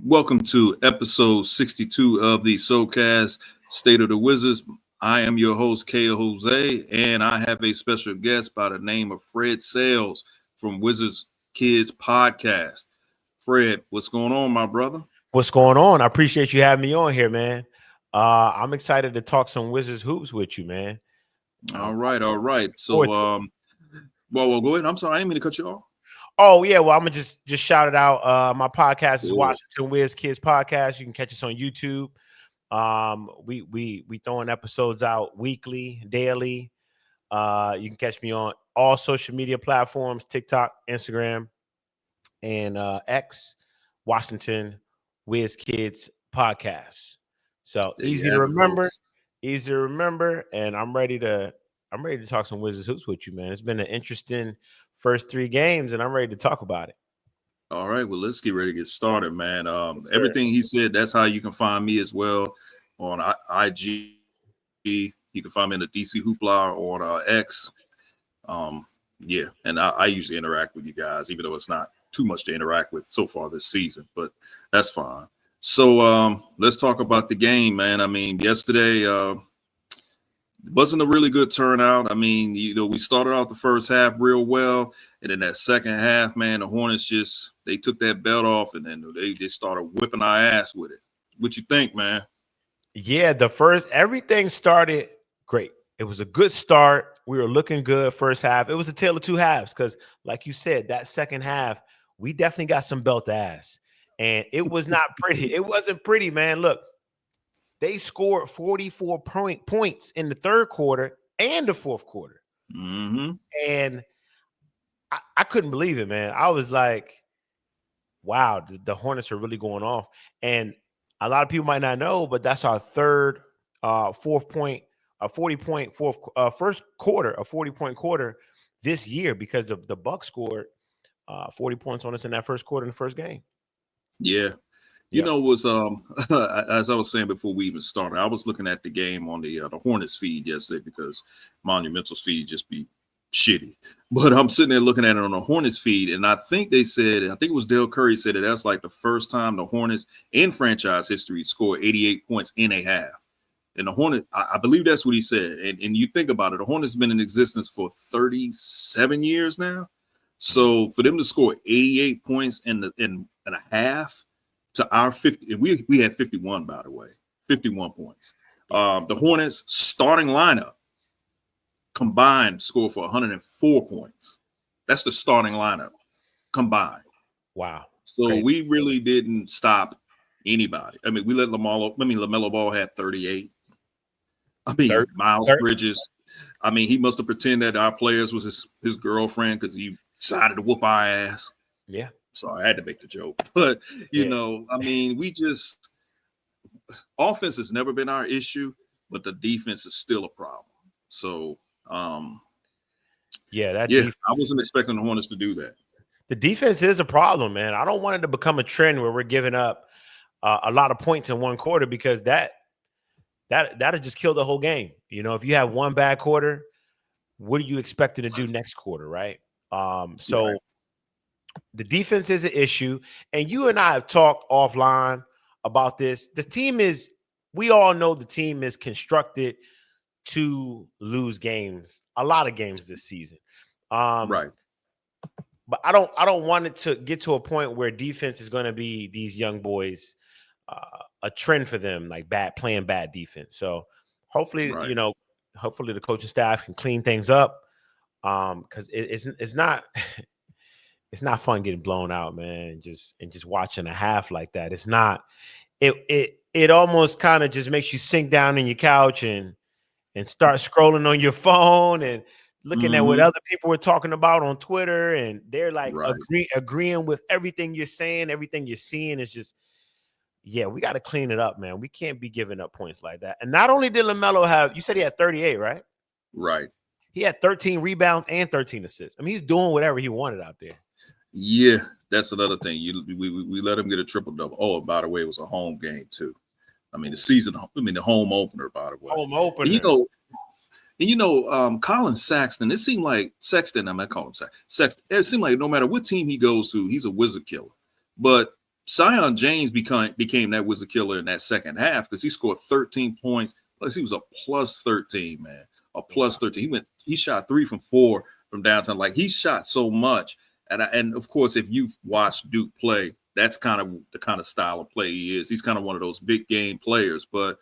Welcome to episode 62 of the SOWCAST State of the Wizards. I am your host, K. Jose, and I have a special guest by the name of Fred Sales from Wizards Kids Podcast. Fred, what's going on, my brother? What's going on? I appreciate you having me on here, man. I'm excited to talk some Wizards hoops with you, man. All right. So, well, go ahead. I'm sorry, I didn't mean to cut you off. Oh yeah, well, I'm gonna just shout it out. My podcast is Cool. Washington Wiz Kids Podcast. You can catch us on YouTube. We throwing episodes out weekly, daily. You can catch me on all social media platforms: TikTok, Instagram, and X. Washington Wiz Kids Podcast. So easy to remember, and I'm ready to talk some Wizards hoops with you, man. It's been an interesting first 3 games, and I'm ready to talk about it. All right, well, let's get ready to get started, man. Everything he said, that's how you can find me as well on IG. You can find me in the DC Hoopla or on X. Yeah, and I usually interact with you guys, even though it's not too much to interact with so far this season, but that's fine. So let's talk about the game, man. I mean, yesterday wasn't a really good turnout. I mean, we started out the first half real well, and then that second half, man, the Hornets they took that belt off, and then they just started whipping our ass with it. What you think, man? Yeah, everything started great. It was a good start. We were looking good first half. It was a tale of two halves because, like you said, that second half, we definitely got some belt ass, and it was not pretty. It wasn't pretty, man. Look. They scored 44 points in the third quarter and the fourth quarter. Mm-hmm. And I couldn't believe it, man. I was like, wow, the Hornets are really going off. And a lot of people might not know, but that's our third 40-point first quarter, a 40-point quarter this year because the Bucks scored 40 points on us in that first quarter in the first game. Yeah. Was as I was saying before we even started, I was looking at the game on the Hornets feed yesterday because Monumental's feed just be shitty. But I'm sitting there looking at it on the Hornets feed, and I think it was Dale Curry said that's like the first time the Hornets in franchise history scored 88 points in a half. And the Hornets, I believe that's what he said. And you think about it, the Hornets been in existence for 37 years now. So for them to score 88 points in a half. To our 50, we had 51, by the way, 51 points. The Hornets starting lineup combined scored for 104 points. That's the starting lineup combined. Wow. So crazy. We really didn't stop anybody. I mean, we let LaMelo Ball had 38. I mean, Miles Bridges. I mean, he must have pretended that our players was his girlfriend because he decided to whoop our ass. Yeah. So I had to make the joke, but I mean, offense has never been our issue, but the defense is still a problem. So, I wasn't expecting the Hornets to do that. The defense is a problem, man. I don't want it to become a trend where we're giving up a lot of points in one quarter because that'll just kill the whole game. If you have one bad quarter, what are you expecting to do next quarter, right? Right. The defense is an issue, and you and I have talked offline about this. We all know the team is constructed to lose games, a lot of games this season. Right. But I don't want it to get to a point where defense is going to be these young boys, a trend for them, like playing bad defense. So hopefully, hopefully the coaching staff can clean things up because it's not. It's not fun getting blown out, man. And just watching a half like that. It's not. It almost kind of just makes you sink down in your couch and start scrolling on your phone and looking at what other people were talking about on Twitter, and they're like agreeing with everything you're saying, everything you're seeing is just. Yeah, we got to clean it up, man. We can't be giving up points like that. And not only did LaMelo you said he had 38, right? Right. He had 13 rebounds and 13 assists. I mean, he's doing whatever he wanted out there. Yeah, that's another thing. We let him get a triple-double. Oh, and by the way, it was a home game, too. I mean, the home opener, by the way. Home opener. And Colin Sexton, it seemed like Sexton, I'm not calling him Sexton. It seemed like no matter what team he goes to, he's a wizard killer. But Zion James became that wizard killer in that second half because he scored 13 points. Plus, he was a plus 13, man. A plus 13. He shot 3 from 4 from downtown. Like, he shot so much. And of course, if you've watched Duke play, that's kind of the kind of style of play he is. He's kind of one of those big game players. But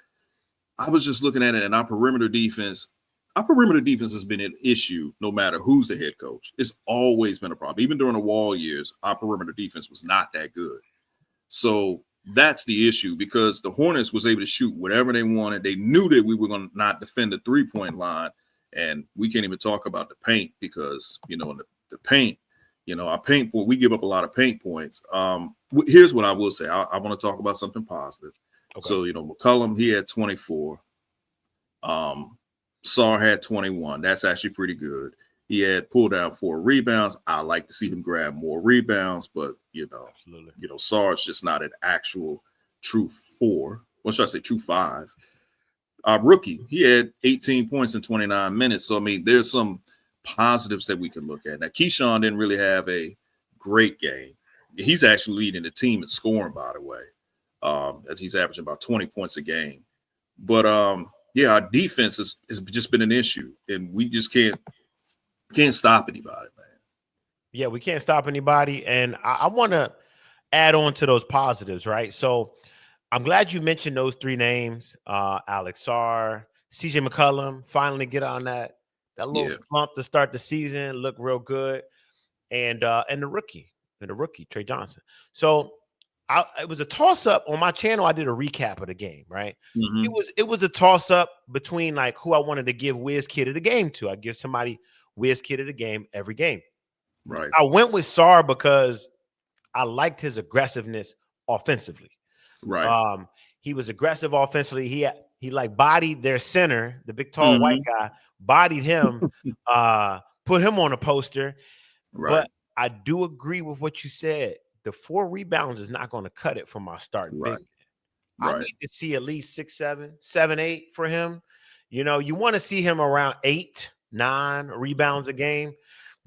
I was just looking at it, and our perimeter defense has been an issue no matter who's the head coach. It's always been a problem. Even during the Wall years, our perimeter defense was not that good. So that's the issue, because the Hornets was able to shoot whatever they wanted. They knew that we were going to not defend the 3-point line. And we can't even talk about the paint because, in the paint, our paint point, we give up a lot of paint points. Here's what I will say. I want to talk about something positive. Okay. So, McCollum, he had 24. Sarr had 21. That's actually pretty good. He had pulled down 4 rebounds. I like to see him grab more rebounds, but absolutely. Sarr's just not an actual true 4. What should I say? True 5. Rookie, he had 18 points in 29 minutes. So, I mean, there's some positives that we can look at. Now, Keyshawn didn't really have a great game. He's actually leading the team in scoring, by the way. He's averaging about 20 points a game. But, our defense has just been an issue, and we just can't stop anybody, man. Yeah, we can't stop anybody. And I want to add on to those positives, right? So I'm glad you mentioned those 3 names. Alex Sarr, CJ McCollum, finally get on that little slump to start the season, look real good. And the rookie, Trey Johnson. So it was a toss-up on my channel. I did a recap of the game, right? Mm-hmm. It was a toss-up between like who I wanted to give Wiz Kid of the game to. I give somebody Wiz Kid of the game every game. Right. I went with Sarr because I liked his aggressiveness offensively. Right. He was aggressive offensively. He like bodied their center, the big tall white guy, bodied him, put him on a poster. Right. But I do agree with what you said. The 4 rebounds is not going to cut it for my starting big man. I need to see at least 6, 7, 7, 8 for him. You want to see him around 8, 9 rebounds a game.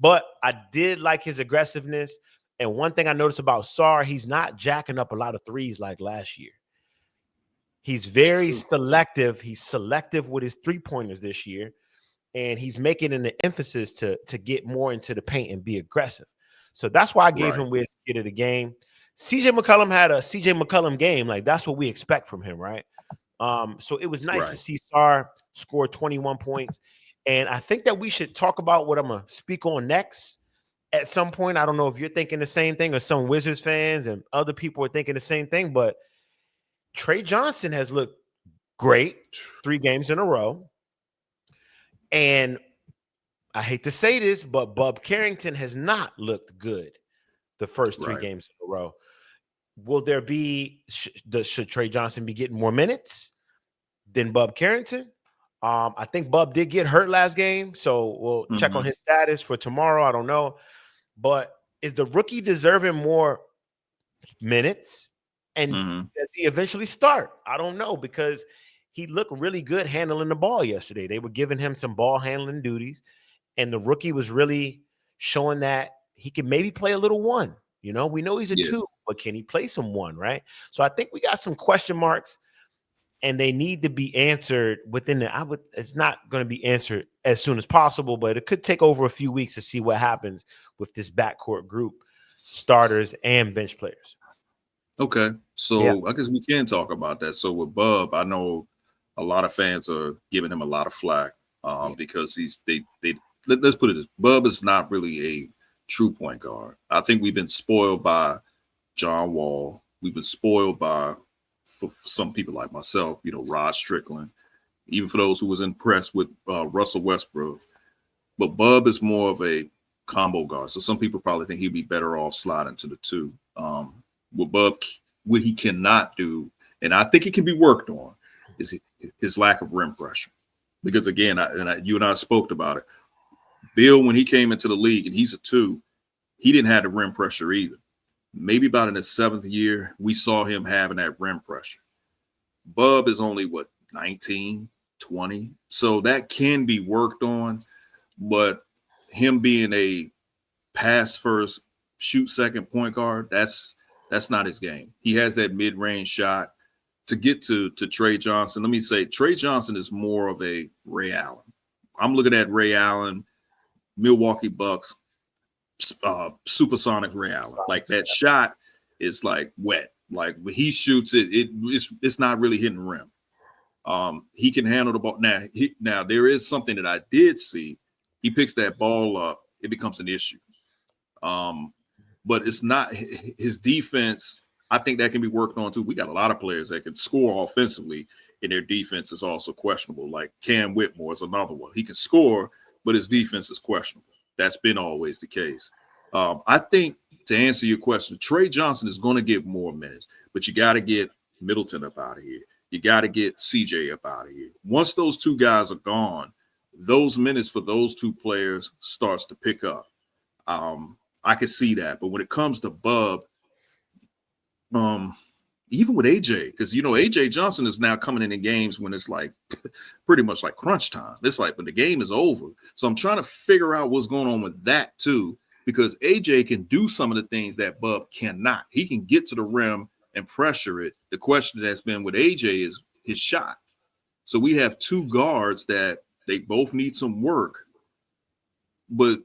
But I did like his aggressiveness. And one thing I noticed about Sarr, he's not jacking up a lot of threes like last year. He's very selective. He's selective with his 3-pointers this year. And he's making an emphasis to get more into the paint and be aggressive. So that's why I gave him Wiz Kid of the game. CJ McCollum had a CJ McCollum game. Like, that's what we expect from him, right? So it was nice to see Sarr score 21 points. And I think that we should talk about what I'm going to speak on next at some point. I don't know if you're thinking the same thing or some Wizards fans and other people are thinking the same thing, but Trey Johnson has looked great 3 games in a row. And I hate to say this, but Bub Carrington has not looked good the first 3 games in a row. Will there be should Trey Johnson be getting more minutes than Bub Carrington? I think Bub did get hurt last game, so we'll check on his status for tomorrow. I don't know. But is the rookie deserving more minutes? And does he eventually start? I don't know, because he looked really good handling the ball yesterday. They were giving him some ball handling duties, and the rookie was really showing that he can maybe play a little 1. We know he's a 2, but can he play some 1, right? So I think we got some question marks, and they need to be answered within it's not going to be answered as soon as possible, but it could take over a few weeks to see what happens with this backcourt group, starters and bench players. Okay. So I guess we can talk about that. So with Bub, I know a lot of fans are giving him a lot of flack because let's put it this. Bub is not really a true point guard. I think we've been spoiled by John Wall. We've been spoiled by, for some people like myself, Rod Strickland, even for those who was impressed with Russell Westbrook. But Bub is more of a combo guard. So some people probably think he'd be better off sliding to the 2. With Bub, what he cannot do, and I think it can be worked on, is his lack of rim pressure. Because again, you and I spoke about it. Bill, when he came into the league, and he's a 2, he didn't have the rim pressure either. Maybe about in his 7th year, we saw him having that rim pressure. Bub is only, 19, 20. So that can be worked on. But him being a pass first, shoot second point guard, that's That's not his game. He has that mid-range shot to get to Trey Johnson. Let me say, Trey Johnson is more of a Ray Allen. I'm looking at Ray Allen, Milwaukee Bucks, supersonic Ray Allen. Like that shot is like wet. Like when he shoots it, it's not really hitting the rim. He can handle the ball. Now there is something that I did see. He picks that ball up, it becomes an issue. But it's not his defense. I think that can be worked on too. We got a lot of players that can score offensively, and their defense is also questionable. Like Cam Whitmore is another one. He can score, but his defense is questionable. That's been always the case. I think to answer your question, Trey Johnson is going to get more minutes, but you got to get Middleton up out of here. You got to get CJ up out of here. Once those two guys are gone, those minutes for those two players starts to pick up. I could see that. But when it comes to Bub, even with AJ, because AJ Johnson is now coming in games when it's like pretty much like crunch time. It's like when the game is over. So I'm trying to figure out what's going on with that too, because AJ can do some of the things that Bub cannot. He can get to the rim and pressure it. The question that's been with AJ is his shot. So we have two guards that they both need some work, but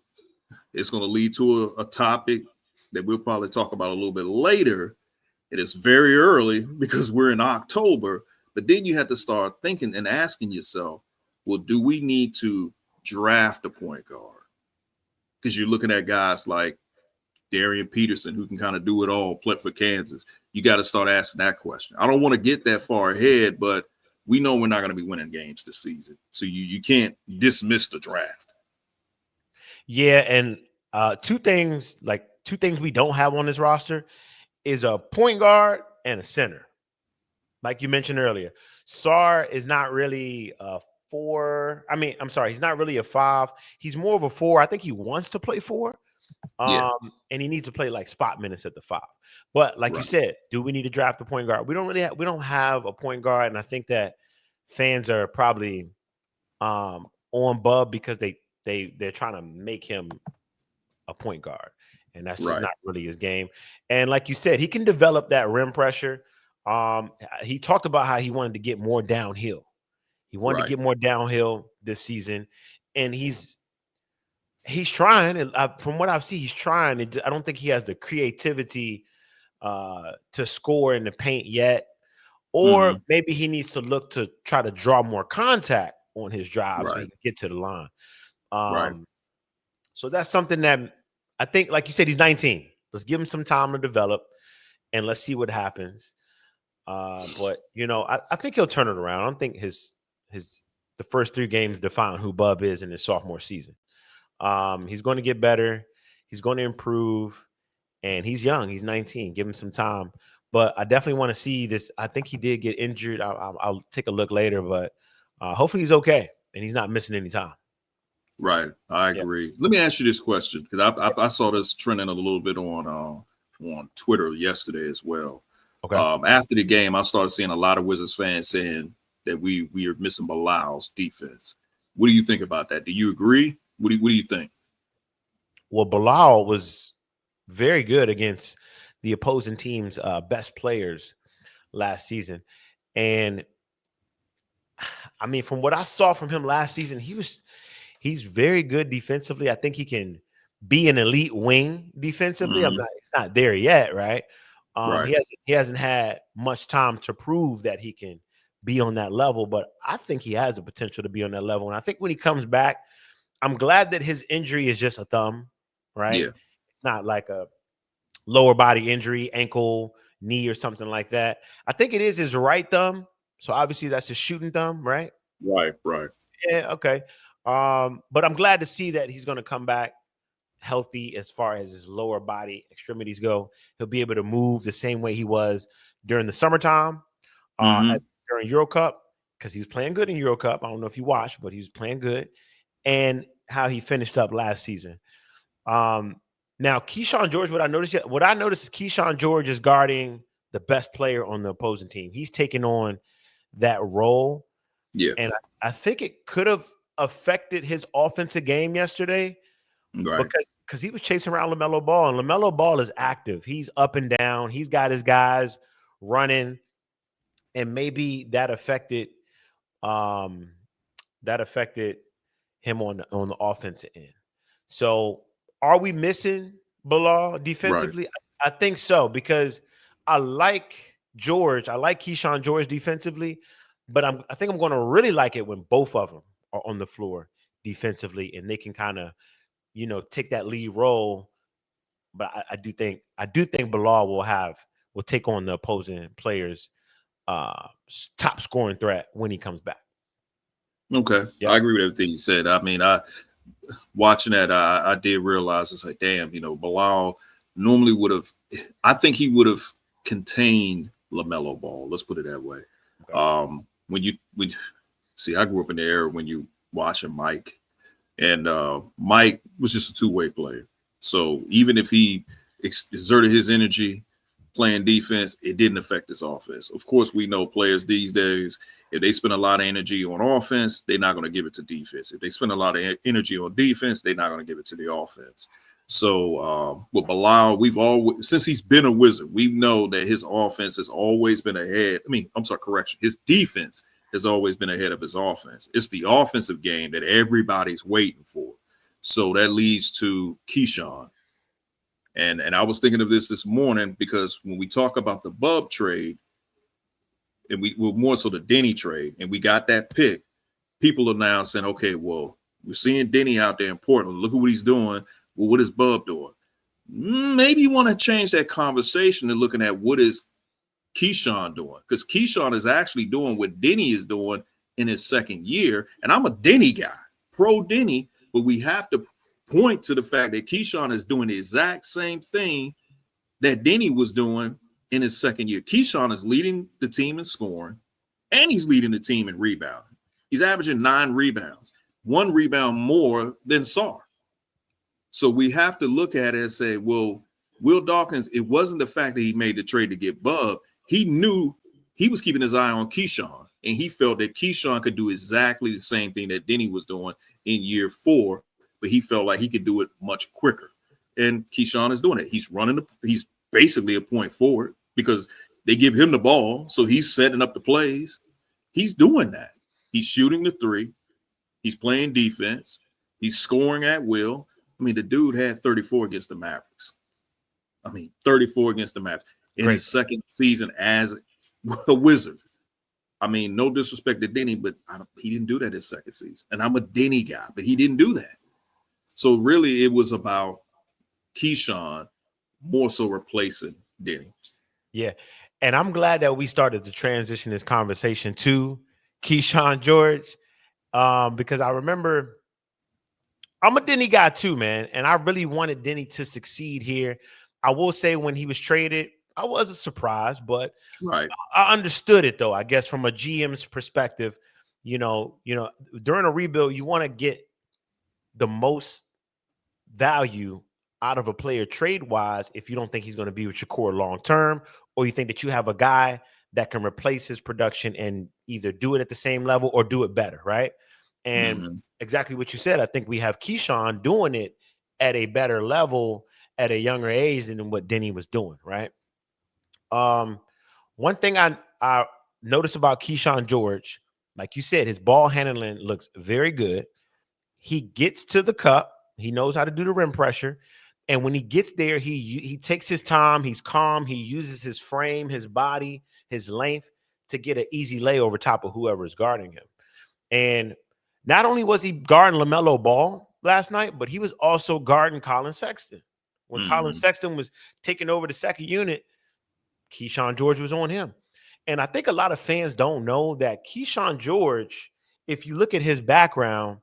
it's going to lead to a topic that we'll probably talk about a little bit later. It is very early because we're in October, but then you have to start thinking and asking yourself, well, do we need to draft a point guard? Because you're looking at guys like Darian Peterson, who can kind of do it all, play for Kansas. You got to start asking that question. I don't want to get that far ahead, but we know we're not going to be winning games this season. So you can't dismiss the draft. Yeah, and two things we don't have on this roster is a point guard and a center. Like you mentioned earlier, Sarr is not really a 4. I'm sorry, he's not really a 5. He's more of a 4. I think he wants to play 4. And he needs to play like spot minutes at the 5. But like you said, do we need to draft a point guard? We don't have a point guard, and I think that fans are probably on Bub because they're trying to make him a point guard, and that's just not really his game. And like you said, he can develop that rim pressure. He talked about how he wanted to get more downhill. He wanted to get more downhill this season, and he's trying. And from what I've seen, he's trying. I don't think he has the creativity to score in the paint yet, or maybe he needs to look to try to draw more contact on his drive so he can get to the line. So that's something that I think, like you said, he's 19. Let's give him some time to develop, and let's see what happens. But I think he'll turn it around. I don't think the first 3 games define who Bub is in his sophomore season. He's going to get better. He's going to improve, and he's young. He's 19. Give him some time. But I definitely want to see this. I think he did get injured. I'll take a look later, but hopefully he's okay and he's not missing any time. Right. I agree. Let me ask you this question, because I saw this trending a little bit on Twitter yesterday as well. Okay. After the game, I started seeing a lot of Wizards fans saying that we are missing Bilal's defense. What do you think about that? Do you agree? What do you think? Well, Bilal was very good against the opposing team's best players last season. And I mean, from what I saw from him last season, he's very good defensively. I think he can be an elite wing defensively. It's not there yet, right? He hasn't had much time to prove that he can be on that level, but I think he has the potential to be on that level. And I think when he comes back, I'm glad that his injury is just a thumb, right? Yeah. It's not like a lower body injury, ankle, knee, or something like that. I think it is his right thumb. So obviously that's his shooting thumb, right? Right. Yeah, okay. But I'm glad to see that he's going to come back healthy as far as his lower body extremities go. He'll be able to move the same way he was during the summertime, during Euro Cup, because he was playing good in Euro Cup. I don't know if you watched, but he was playing good, and how he finished up last season. Now, Keyshawn George, what I noticed is Keyshawn George is guarding the best player on the opposing team. He's taking on that role. Yeah. And I think it could have affected his offensive game yesterday. Right. Because he was chasing around LaMelo Ball, and LaMelo Ball is active. He's up and down. He's got his guys running, and maybe um that affected him on the offensive end. So, are we missing Bilal Right. defensively? I think so, because I like George. I like Keyshawn George defensively, but I think I'm going to really like it when both of them are on the floor defensively, and they can kind of take that lead role. But I do think Bilal will take on the opposing players' top scoring threat when he comes back. Okay. Yep. I agree with everything you said. I mean, I watching that, I did realize it's like, damn, Bilal normally would have. I think he would have contained LaMelo Ball. Let's put it that way. Okay. When see, I grew up in the era when you watching Mike, and Mike was just a two-way player. So even if he exerted his energy playing defense, it didn't affect his offense. Of course, we know players these days, if they spend a lot of energy on offense, they're not going to give it to defense. If they spend a lot of energy on defense, they're not going to give it to the offense. So with Bilal, we've always, since he's been a Wizard, we know that his offense has always been ahead. I mean, I'm sorry, correction. His defense has always been ahead of his offense. It's the offensive game that everybody's waiting for. So that leads to Keyshawn. And I was thinking of this morning because when we talk about the Bub trade, and we're more so the Denny trade, and we got that pick, people are now saying, okay, well, we're seeing Denny out there in Portland. Look at what he's doing. Well, what is Bub doing? Maybe you want to change that conversation to looking at what is Keyshawn doing, because Keyshawn is actually doing what Denny is doing in his second year. And I'm a Denny guy, pro Denny, but we have to point to the fact that Keyshawn is doing the exact same thing that Denny was doing in his second year. Keyshawn is leading the team in scoring, and he's leading the team in rebounding. He's averaging 9 rebounds, 1 rebound more than Sarr. So we have to look at it and say, well, Will Dawkins, it wasn't the fact that he made the trade to get Bub. He knew he was keeping his eye on Keyshawn, and he felt that Keyshawn could do exactly the same thing that Denny was doing in year 4, but he felt like he could do it much quicker. And Keyshawn is doing it. He's he's basically a point forward because they give him the ball, so he's setting up the plays. He's doing that. He's shooting the 3. He's playing defense. He's scoring at will. I mean, the dude had 34 against the Mavericks. 34 against the Mavericks in his second season as a Wizard. I mean, no disrespect to Denny, but he didn't do that his second season. And I'm a Denny guy, but he didn't do that. So really, it was about Keyshawn more so replacing Denny. Yeah. And I'm glad that we started to transition this conversation to Keyshawn George, because I remember I'm a Denny guy too, man. And I really wanted Denny to succeed here. I will say when he was traded, I was surprised, but right. I understood it though. I guess from a GM's perspective, during a rebuild, you want to get the most value out of a player trade wise if you don't think he's going to be with your core long term, or you think that you have a guy that can replace his production and either do it at the same level or do it better, right? And exactly what you said, I think we have Keyshawn doing it at a better level at a younger age than what Denny was doing, right? One thing I noticed about Keyshawn George, like you said, his ball handling looks very good. He gets to the cup. He knows how to do the rim pressure. And when he gets there, he takes his time. He's calm. He uses his frame, his body, his length to get an easy lay over top of whoever is guarding him. And not only was he guarding LaMelo Ball last night, but he was also guarding Colin Sexton. When Colin Sexton was taking over the second unit, Keyshawn George was on him. And I think a lot of fans don't know that Keyshawn George, if you look at his background,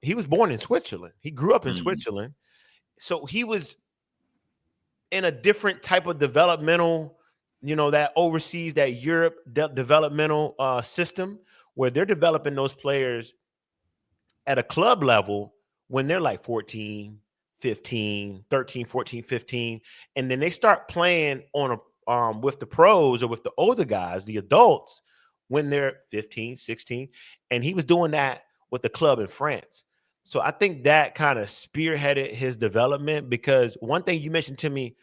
he was born in Switzerland. He grew up in Switzerland. So he was in a different type of developmental, that oversees that Europe developmental system where they're developing those players at a club level when they're like 14, 15, 13, 14, 15. And then they start playing on with the pros or with the older guys, the adults, when they're 15, 16. And he was doing that with the club in France. So I think that kind of spearheaded his development, because one thing you mentioned to me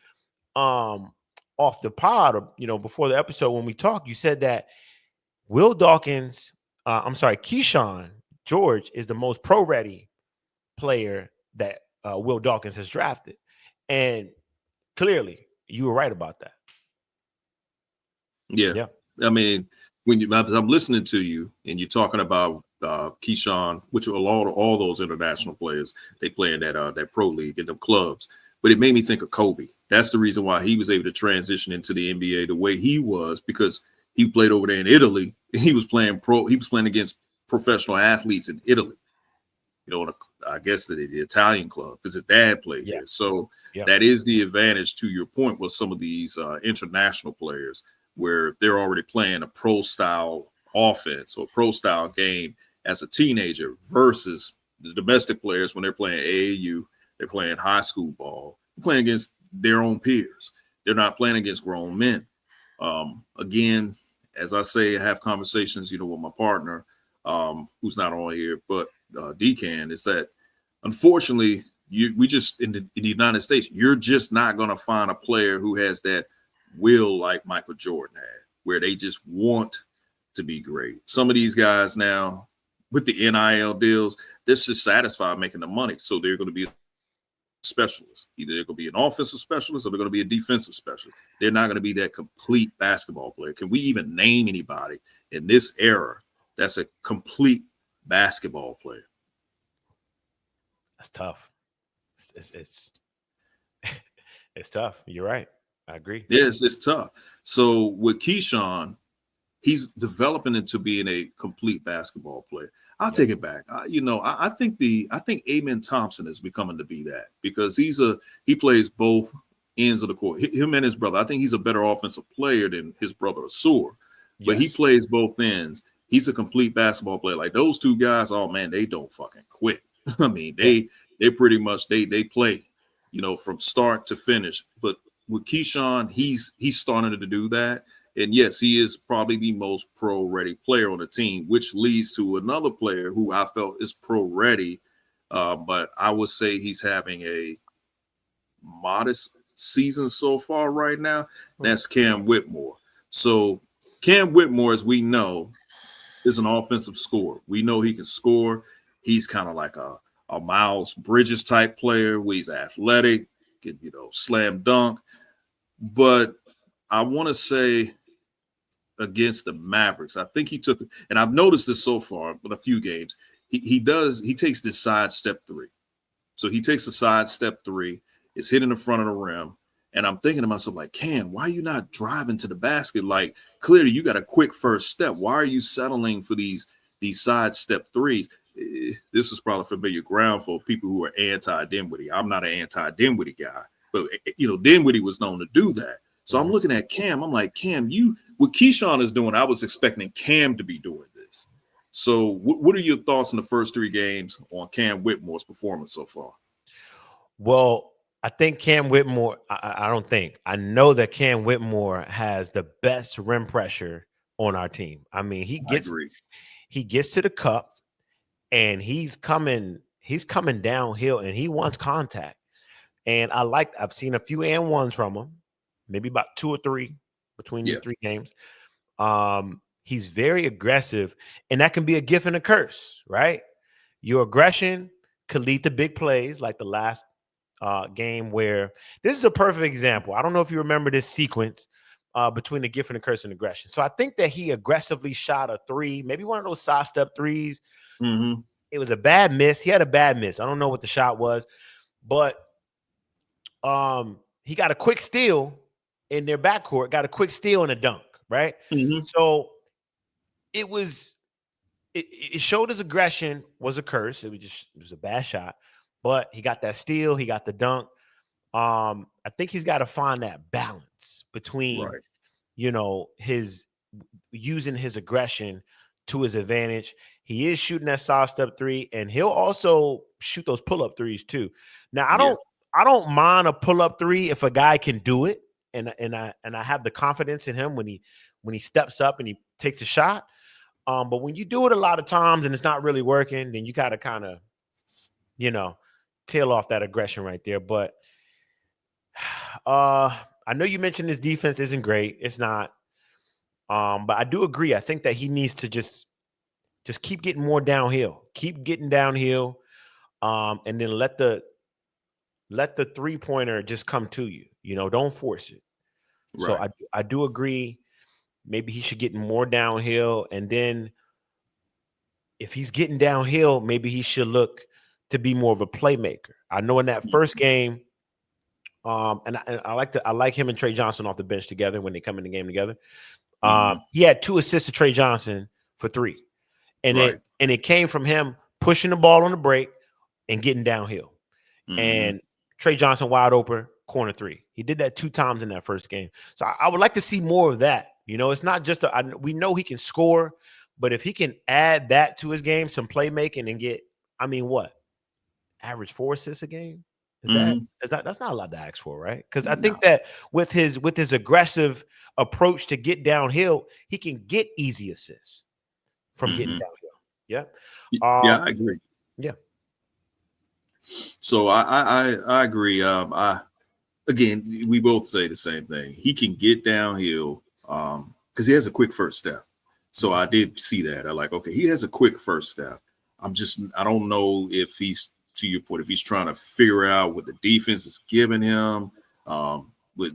um off the pod, or before the episode when we talked, you said that Will Dawkins, I'm sorry, Keyshawn George is the most pro ready player that Will Dawkins has drafted. And clearly you were right about that. Yeah. Yeah. I mean, as I'm listening to you and you're talking about Keyshawn, which are all those international players, they play in that pro league in the clubs. But it made me think of Kobe. That's the reason why he was able to transition into the NBA the way he was, because he played over there in Italy. And he was playing against professional athletes in Italy. I guess the Italian club, because his dad played Yeah. there. So Yeah. that is the advantage, to your point, with some of these international players, where they're already playing a pro style offense or pro style game as a teenager, versus the domestic players when they're playing AAU, they're playing high school ball, they're playing against their own peers. They're not playing against grown men. Again, as I say, I have conversations, with my partner, who's not on here, but Decan, is that unfortunately we just in the United States, you're just not going to find a player who has that will like Michael Jordan had, where they just want to be great. Some of these guys now with the NIL deals, they're just satisfied making the money, so they're going to be a specialist. Either they're going to be an offensive specialist or they're going to be a defensive specialist. They're not going to be that complete basketball player. Can we even name anybody in this era that's a complete basketball player? That's tough. It's it's tough. You're right. I agree. Yes, it's tough. So with Keyshawn, he's developing into being a complete basketball player. I'll take it back. I think Amen Thompson is becoming to be that, because he plays both ends of the court. Him and his brother. I think he's a better offensive player than his brother Asur, but he plays both ends. He's a complete basketball player. Like those two guys, oh man, they don't fucking quit. I mean, they pretty much they play, from start to finish. But with Keyshawn, he's starting to do that. And yes, he is probably the most pro-ready player on the team, which leads to another player who I felt is pro-ready, but I would say he's having a modest season so far right now. That's Cam Whitmore. So Cam Whitmore, as we know, is an offensive scorer. We know he can score. He's kind of like a Miles Bridges type player, where he's athletic, can, slam dunk. But I want to say, against the Mavericks, I think he took, and I've noticed this so far with a few games, he takes this side step three. So he takes a side step three, it's hitting the front of the rim. And I'm thinking to myself, like, Cam, why are you not driving to the basket? Like, clearly you got a quick first step. Why are you settling for these side step threes? This is probably familiar ground for people who are anti-Dinwiddie. I'm not an anti-Dinwiddie guy, but Dinwiddie was known to do that. So I'm looking at Cam. I'm like, Cam, what Keyshawn is doing, I was expecting Cam to be doing this. So what are your thoughts in the first three games on Cam Whitmore's performance so far? Well, I think Cam Whitmore, I know that Cam Whitmore has the best rim pressure on our team. I mean, he gets to the cup and he's coming downhill and he wants contact. And I've seen a few and ones from him, maybe about 2 or 3 between the 3 games. He's very aggressive, and that can be a gift and a curse, right? Your aggression could lead to big plays, like the last game, where this is a perfect example. I don't know if you remember this sequence between the gift and the curse and aggression. So I think that he aggressively shot a 3, maybe one of those side step 3s. Mm-hmm. It was a bad miss. He had a bad miss. I don't know what the shot was, but he got a quick steal in their backcourt, got a quick steal and a dunk, right? Mm-hmm. So it showed his aggression was a curse. It was a bad shot, but he got that steal, he got the dunk. I think he's got to find that balance between, his using his aggression to his advantage. He is shooting that side step 3, and he'll also shoot those pull-up 3s too. Now, I don't mind a pull-up 3 if a guy can do it, and I have the confidence in him when he steps up and he takes a shot. But when you do it a lot of times and it's not really working, then you gotta kind of tail off that aggression right there. But I know you mentioned his defense isn't great. It's not. But I do agree. I think that he needs to just keep getting more downhill. Keep getting downhill. And then let the 3-pointer just come to you. Don't force it. So Right. I do agree. Maybe he should get more downhill, and then if he's getting downhill, maybe he should look to be more of a playmaker. I know in that first game, and I like him and Trey Johnson off the bench together when they come in the game together. He had 2 assists to Trey Johnson for 3, and it came from him pushing the ball on the break and getting downhill. And Trey Johnson wide open, corner 3. He did that 2 times in that first game. So I would like to see more of that. It's not just we know he can score, but if he can add that to his game, some playmaking, and get, average 4 assists a game? That's not a lot to ask for, right? Because I think that with his aggressive approach to get downhill, he can get easy assists from getting downhill. Yeah. Yeah, I agree. Yeah. So I agree. Again, we both say the same thing. He can get downhill because he has a quick first step. So I did see that. I like, okay, he has a quick first step. I don't know if he's, to your point, if he's trying to figure out what the defense is giving him.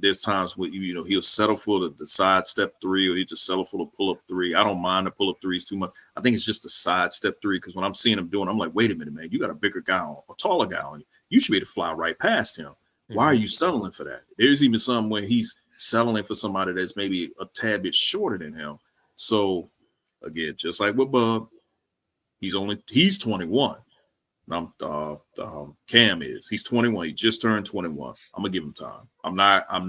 There's times where he'll settle for the side step 3, or he just settle for the pull up 3. I don't mind the pull up 3s too much. I think it's just a side step 3, because when I'm seeing him doing, I'm like, wait a minute, man, you got a bigger guy on, a taller guy on you. You should be able to fly right past him. Why are you settling for that? There's even some where he's settling for somebody that's maybe a tad bit shorter than him. So again, just like with Bub, he's 21. Cam he's 21. He just turned 21. I'm gonna give him time. I'm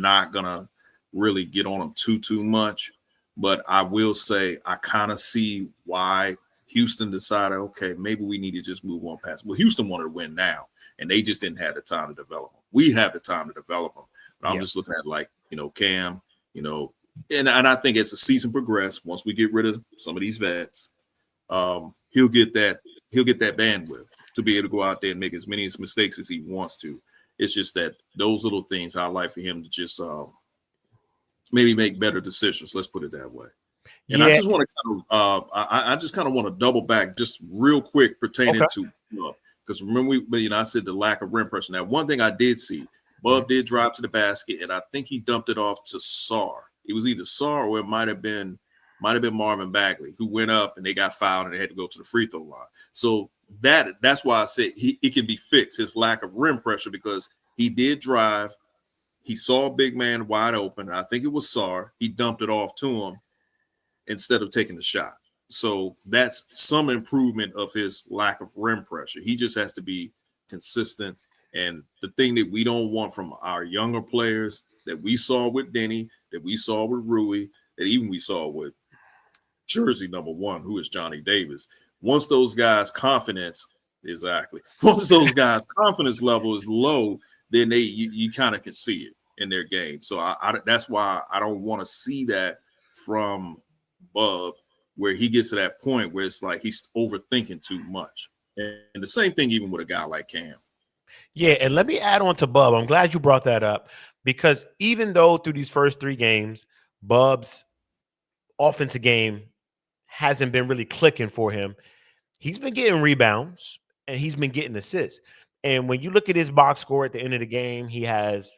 not gonna really get on him too much, but I will say I kind of see why Houston decided, okay, maybe we need to just move on past. Well, Houston wanted to win now, and they just didn't have the time to develop him. We have the time to develop him. But I'm just looking at Cam, and I think as the season progresses, once we get rid of some of these vets, he'll get that bandwidth to be able to go out there and make as many mistakes as he wants to. It's just that those little things I like for him to just maybe make better decisions. Let's put it that way. And I just want to I just kind of want to double back just real quick pertaining to because remember I said the lack of rim pressure. Now, one thing I did see, Bub did drive to the basket, and I think he dumped it off to Sarr. It was either Sarr or it might have been Marvin Bagley, who went up and they got fouled and they had to go to the free throw line. So that's why I said it can be fixed, his lack of rim pressure, because he did drive. He saw a big man wide open. I think it was Sarr. He dumped it off to him instead of taking the shot. So that's some improvement of his lack of rim pressure. He just has to be consistent. And the thing that we don't want from our younger players that we saw with Denny, that we saw with Rui, that even we saw with jersey number 1, who is Johnny Davis. Once those guys' confidence level is low, then you kind of can see it in their game. So that's why I don't want to see that from Bub, where he gets to that point where it's like he's overthinking too much. And the same thing even with a guy like Cam. Yeah, and let me add on to Bub. I'm glad you brought that up, because even though through these first 3 games, Bub's offensive game hasn't been really clicking for him, he's been getting rebounds and he's been getting assists. And when you look at his box score at the end of the game, he has,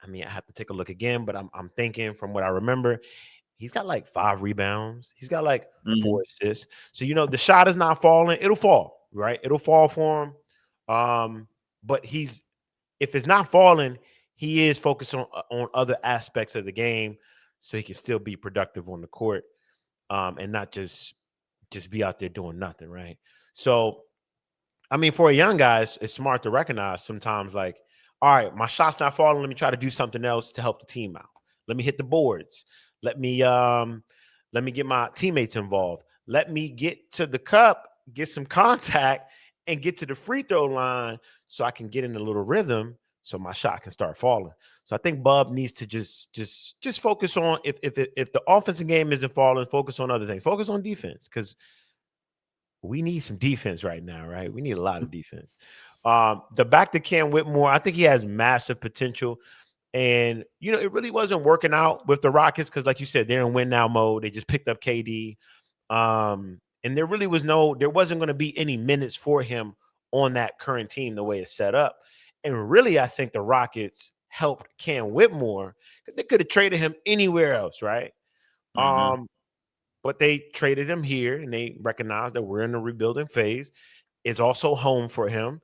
I have to take a look again, but I'm thinking from what I remember, he's got like 5 rebounds. He's got like 4 assists. So, the shot is not falling. It'll fall, right? It'll fall for him. But if it's not falling, he is focused on other aspects of the game, so he can still be productive on the court, and not just be out there doing nothing, right? So, for a young guy, it's smart to recognize sometimes, like, all right, my shot's not falling. Let me try to do something else to help the team out. Let me hit the boards. Let me get my teammates involved. Let me get to the cup, get some contact, and get to the free throw line so I can get in a little rhythm so my shot can start falling. So I think Bub needs to just focus on, if the offensive game isn't falling, focus on other things. Focus on defense, because we need some defense right now, right? We need a lot of defense. The back to Cam Whitmore, I think he has massive potential. And, it really wasn't working out with the Rockets because, like you said, they're in win now mode. They just picked up KD. And there wasn't going to be any minutes for him on that current team the way it's set up. And really, I think the Rockets helped Cam Whitmore because they could have traded him anywhere else, right? Mm-hmm. But they traded him here, and they recognized that we're in the rebuilding phase. It's also home for him.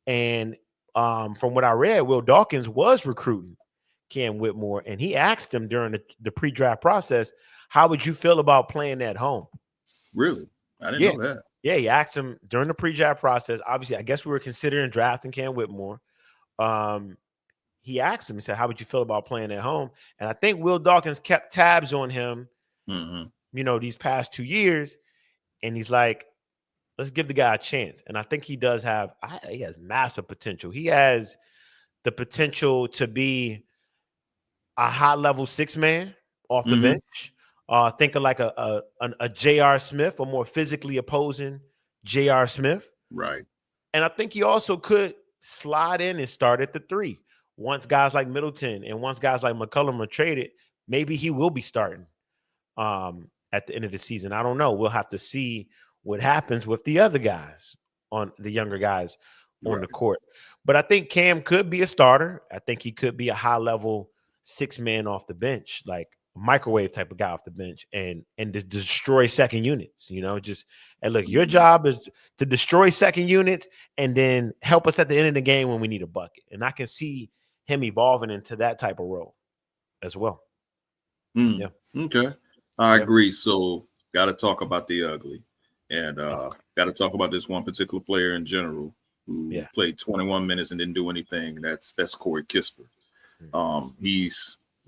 And from what I read, Will Dawkins was recruiting Cam Whitmore, and he asked him during the pre-draft process, how would you feel about playing at home? Really? I didn't Yeah. know that. Yeah, he asked him during the pre-draft process. Obviously, I guess we were considering drafting Cam Whitmore. He asked him, he said, how would you feel about playing at home? And I think Will Dawkins kept tabs on him, these past 2 years. And he's like, let's give the guy a chance. And I think he has massive potential. He has the potential to be a high-level six-man off the bench. Think of like a J.R. Smith, a more physically opposing J.R. Smith. Right. And I think he also could slide in and start at the three. Once guys like Middleton and once guys like McCollum are traded, maybe he will be starting at the end of the season. I don't know. We'll have to see what happens with the other guys, on the younger guys on the court. But I think Cam could be a starter. I think he could be a high-level six-man off the bench, like a microwave type of guy off the bench, and to destroy second units. And look, your job is to destroy second units and then help us at the end of the game when we need a bucket. And I can see him evolving into that type of role as well. Yeah. Okay. I agree. So got to talk about the ugly, and got to talk about this one particular player in general who played 21 minutes and didn't do anything. That's Corey Kispert.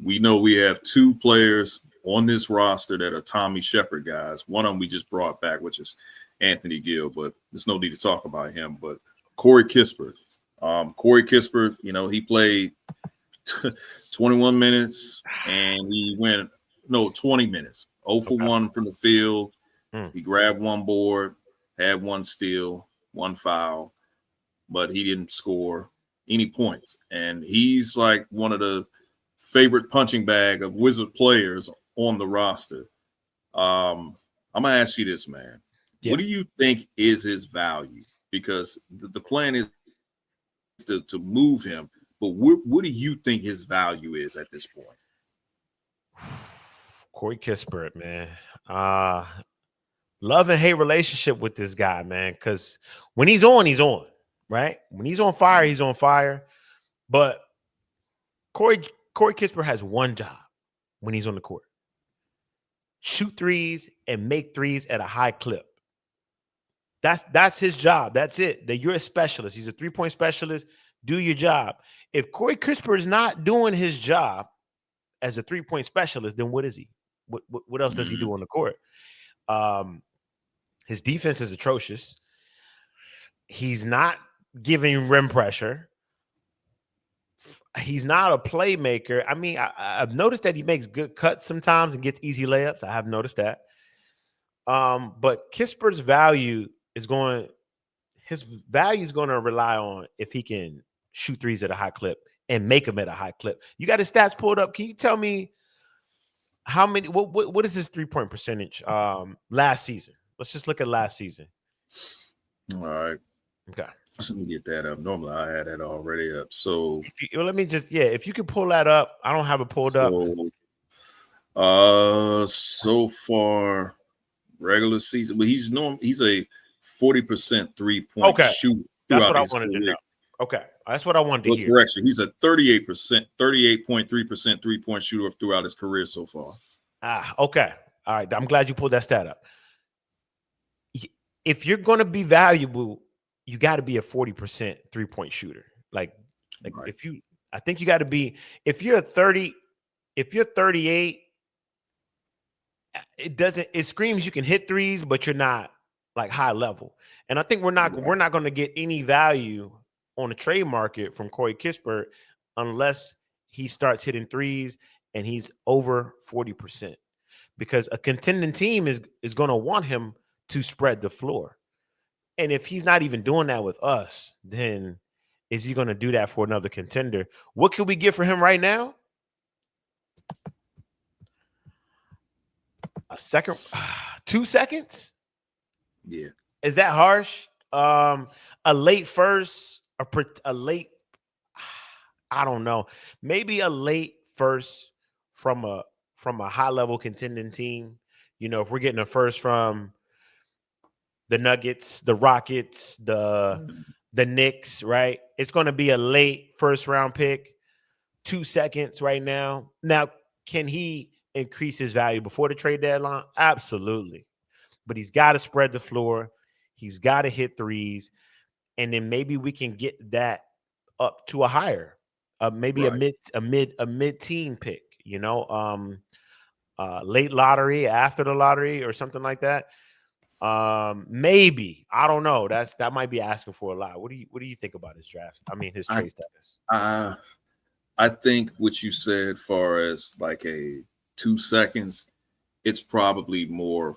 We know we have two players on this roster that are Tommy Shepard guys. One of them we just brought back, which is Anthony Gill, but there's no need to talk about him. But Corey Kispert, he played 21 minutes and he went 20 minutes. 0 for 1 from the field. He grabbed one board, had one steal, one foul, but he didn't score any points. And he's like one of the favorite punching bag of Wizard players on the roster. I'm gonna ask you this, man. Yeah. What do you think is his value? Because the plan is to move him, but what do you think his value is at this point? Corey Kispert, man. Love and hate relationship with this guy, man. Because when he's on, right? When he's on fire, he's on fire. But Corey Kispert has one job when he's on the court: shoot threes and make threes at a high clip. That's his job. That's it. That you're a specialist. He's a 3-point specialist. Do your job. If Corey Kispert is not doing his job as a 3-point specialist, then what is he? What else does he do on the court? His defense is atrocious. He's not giving rim pressure. He's not a playmaker. I mean, I've noticed that he makes good cuts sometimes and gets easy layups. I have noticed that. But Kispert's value is going to rely on if he can shoot threes at a high clip and make them at a high clip. You got his stats pulled up. Can you tell me how many? What is his 3-point percentage last season? Let's just look at last season. All right. Okay. So let me get that up. Normally I had that already up. So if you could pull that up. I don't have it pulled up. So far regular season, but he's a 40% 3-point shooter. That's what I wanted to know. Okay. That's what I wanted to hear. Correction. He's a 38%, 38.3% 3-point shooter throughout his career so far. Okay. All right. I'm glad you pulled that stat up. If you're going to be valuable, you got to be a 40% 3-point shooter. Like right. I think you got to be, if you're 38, it screams you can hit threes, but you're not like high level. And I think we're not going to get any value on the trade market from Corey Kispert unless he starts hitting threes and he's over 40%, because a contending team is going to want him to spread the floor. And if he's not even doing that with us, then is he going to do that for another contender? What could we get for him right now? A second, 2 seconds? Yeah. Is that harsh? A late first, a late, I don't know. Maybe a late first from a high level contending team. You know, if we're getting a first from the Nuggets, the Rockets, the Knicks, right? It's going to be a late first round pick, 2 seconds right now. Now, can he increase his value before the trade deadline? Absolutely. But he's got to spread the floor. He's got to hit threes. And then maybe we can get that up to a higher, maybe Right. a mid-teen pick, you know, late lottery, after the lottery or something like that. Maybe, I don't know. That might be asking for a lot. What do you think about his draft? I mean, his I trade status. I think what you said, far as like a 2 seconds, it's probably more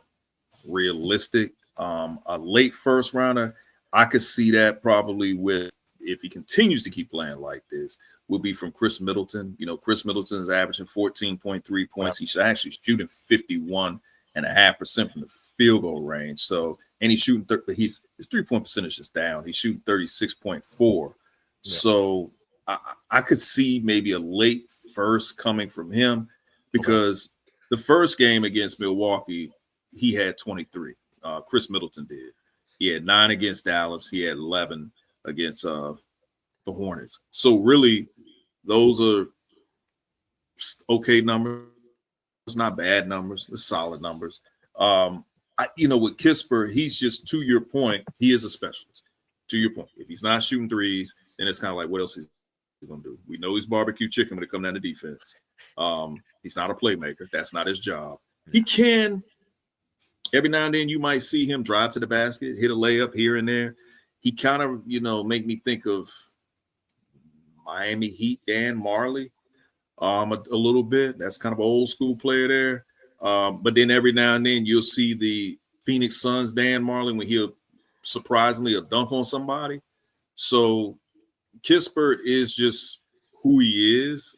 realistic. A late first rounder, I could see that probably with, if he continues to keep playing like this, will be from Chris Middleton. You know, Chris Middleton is averaging 14.3 Yep. points. He's actually shooting 51.5% from the field goal range. So, and he's shooting, his 3-point percentage is down. He's shooting 36.4. Yep. So I could see maybe a late first coming from him, because the first game against Milwaukee, he had 23. Chris Middleton did. He had 9 against Dallas. He had 11 against the Hornets. So really, those are okay numbers. Not bad numbers. It's solid numbers. With Kisper, he's just, to your point, he is a specialist. To your point, if he's not shooting threes, then it's kind of like, what else is he going to do? We know he's barbecue chicken when it comes down to defense. He's not a playmaker. That's not his job. He can, every now and then, you might see him drive to the basket, hit a layup here and there. He kind of, make me think of Miami Heat Dan Marley, a little bit. That's kind of an old school player there. But then every now and then you'll see the Phoenix Suns Dan Marley when he'll surprisingly a dunk on somebody. So Kispert is just who he is.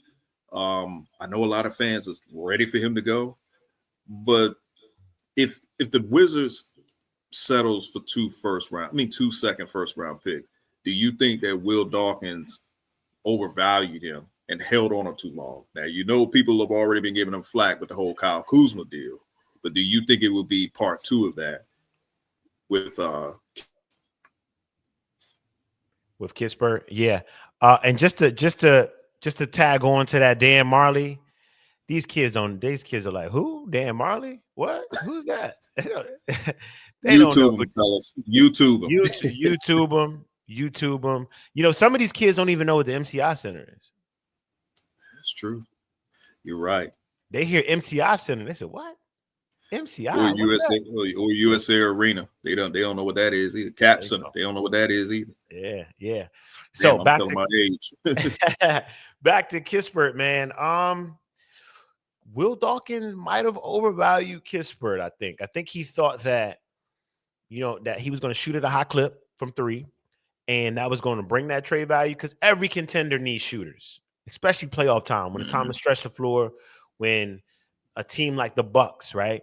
I know a lot of fans are ready for him to go, but if the Wizards settles for 2 second first round pick, do you think that Will Dawkins overvalued him and held on too long? Now, people have already been giving him flack with the whole Kyle Kuzma deal, but do you think it would be part 2 of that with Kispert? Yeah. And just to tag on to that Dan Marley, these kids are like, who? Dan Marley? What? Who's that? They don't know. YouTube them, fellas. YouTube them. YouTube them. Some of these kids don't even know what the MCI Center is. That's true. You're right. They hear MCI Center. They say, what? MCI? Or USA or USA Arena. They don't know what that is either. Cap Center. They don't know what that is either. Yeah. So I'm telling my age. Back to Kispert, man. Will Dawkins might have overvalued Kispert, I think. I think he thought that, that he was going to shoot at a high clip from 3, and that was going to bring that trade value, because every contender needs shooters, especially playoff time, when it's time to stretch the floor, when a team like the Bucks, right,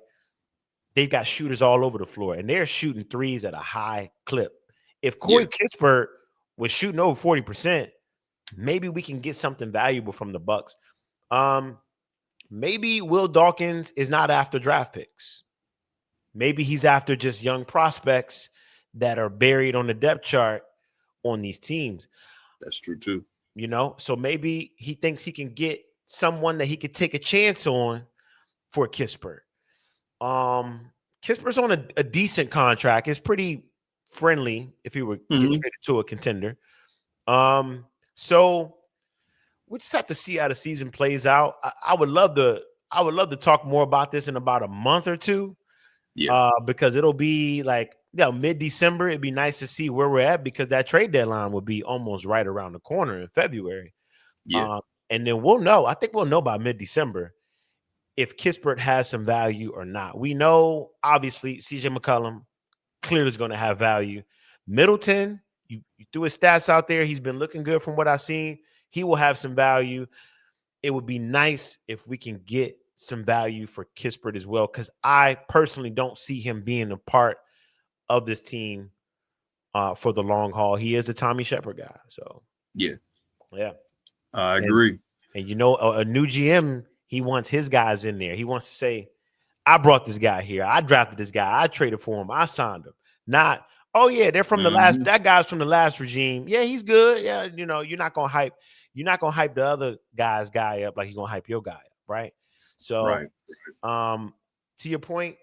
they've got shooters all over the floor, and they're shooting threes at a high clip. If Corey Kispert was shooting over 40%, maybe we can get something valuable from the Bucks. Maybe Will Dawkins is not after draft picks. Maybe he's after just young prospects that are buried on the depth chart on these teams. That's true too. So maybe he thinks he can get someone that he could take a chance on for Kispert. Kispert's on a decent contract. It's pretty friendly if he were getting traded to a contender. So we just have to see how the season plays out. I would love to talk more about this in about a month or two. Yeah. Because it'll be like mid-December. It'd be nice to see where we're at, because that trade deadline will be almost right around the corner in February. Yeah. And then we'll know. I think we'll know by mid-December if Kispert has some value or not. We know, obviously, CJ McCollum clearly is going to have value. Middleton, you threw his stats out there. He's been looking good from what I've seen. He will have some value. It would be nice if we can get some value for Kispert as well, because I personally don't see him being a part of this team for the long haul. He is a Tommy Shepard guy. So, yeah, I and, agree. and a new GM, he wants his guys in there. He wants to say, I brought this guy here. I drafted this guy. I traded for him. I signed him. Not, oh yeah, they're from the last. That guy's from the last regime. Yeah, he's good. Yeah, you're not gonna hype the other guy's guy up like you're gonna hype your guy up, right? So, to your point,